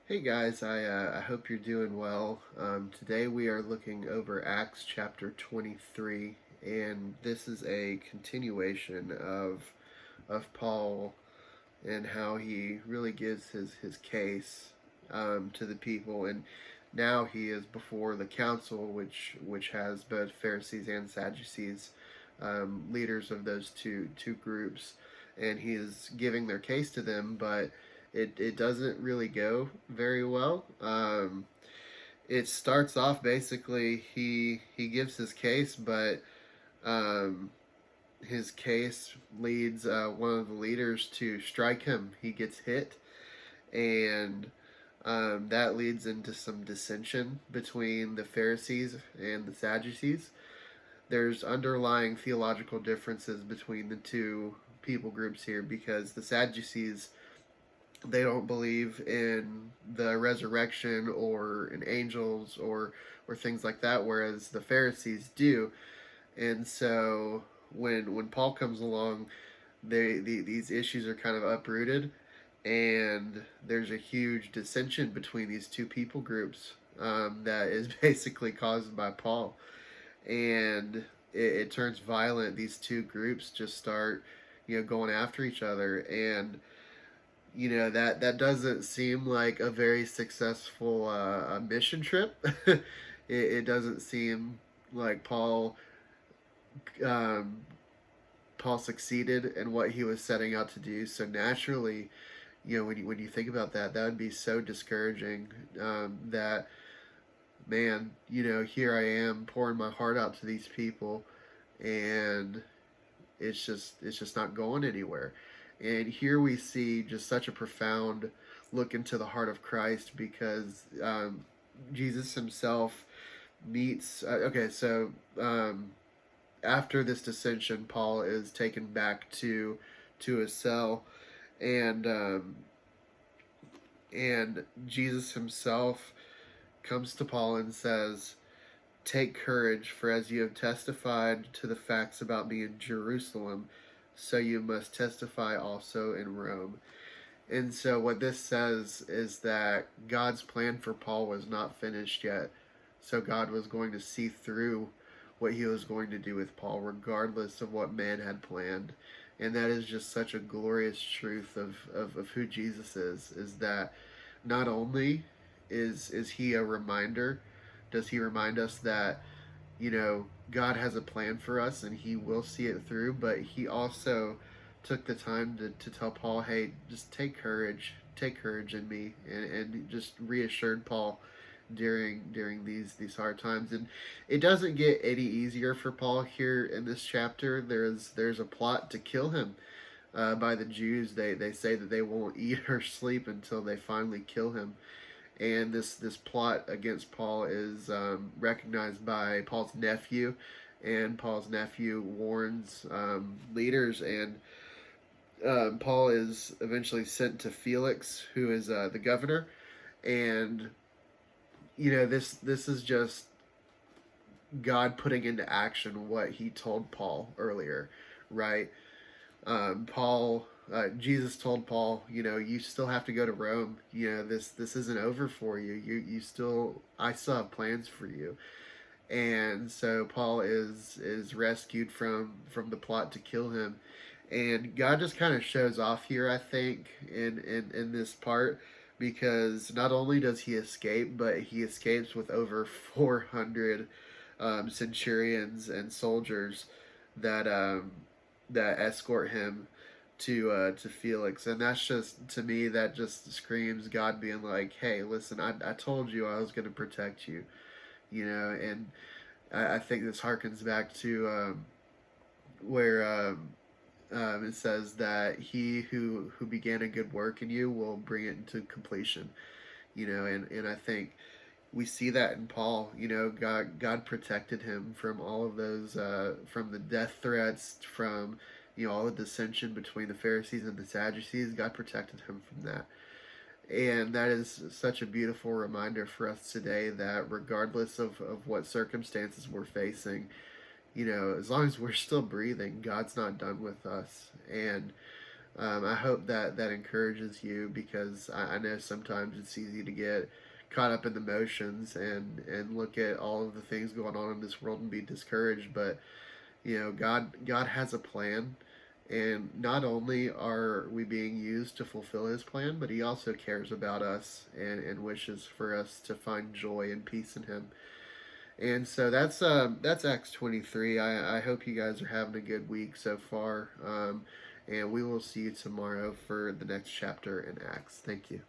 Hey guys, I hope you're doing well. Today we are looking over Acts chapter 23, and this is a continuation of Paul and how he really gives his case to the people. And now he is before the council, which has both Pharisees and Sadducees, leaders of those two groups, and he is giving their case to them, but it doesn't really go very well. It starts off basically he gives his case, but um, his case leads one of the leaders to strike him. He gets hit, and that leads into some dissension between the Pharisees and the Sadducees. There's underlying theological differences between the two people groups here because the Sadducees, they don't believe in the resurrection or in angels or things like that, whereas the Pharisees do. And so when Paul comes along, these issues are kind of uprooted, and there's a huge dissension between these two people groups that is basically caused by Paul, and it turns violent. These two groups just start, going after each other, and that doesn't seem like a very successful mission trip. It doesn't seem like um, Paul succeeded in what he was setting out to do. So naturally, when you think about that, that would be so discouraging. That man, here I am pouring my heart out to these people, and it's just not going anywhere. And here we see just such a profound look into the heart of Christ because Jesus himself meets. After this dissension, Paul is taken back to his cell, and and Jesus himself comes to Paul and says, "Take courage, for as you have testified to the facts about me in Jerusalem, so you must testify also in Rome." And so, what this says is that God's plan for Paul was not finished yet. So, God was going to see through what he was going to do with Paul, regardless of what man had planned. And that is just such a glorious truth of who Jesus is that not only is he a reminder, does he remind us that God has a plan for us and he will see it through, but he also took the time to tell Paul, hey, just take courage in me, and just reassured Paul during these hard times. And it doesn't get any easier for Paul here in this chapter. There's a plot to kill him by the Jews. They say that they won't eat or sleep until they finally kill him, and this plot against Paul is recognized by Paul's nephew, and Paul's nephew warns leaders, and Paul is eventually sent to Felix, who is the governor, and this is just God putting into action what he told Paul earlier, right? Jesus told Paul, you still have to go to Rome. This isn't over for you. I still have plans for you. And so Paul is rescued from the plot to kill him, and God just kind of shows off here, I think, in this part, because not only does he escape, but he escapes with over 400 centurions and soldiers that that escort him to Felix. And that's just, to me, that just screams God being like, hey, listen, I told you I was going to protect you, and I think this harkens back to where it says that he who began a good work in you will bring it into completion, and I think we see that in Paul. God protected him from all of those, from the death threats, from all the dissension between the Pharisees and the Sadducees. God protected him from that, and that is such a beautiful reminder for us today that regardless of what circumstances we're facing, as long as we're still breathing, God's not done with us. And I hope that encourages you, because I know sometimes it's easy to get caught up in the motions and look at all of the things going on in this world and be discouraged. But God has a plan, and not only are we being used to fulfill His plan, but He also cares about us and wishes for us to find joy and peace in Him. And so that's Acts 23. I hope you guys are having a good week so far. And we will see you tomorrow for the next chapter in Acts. Thank you.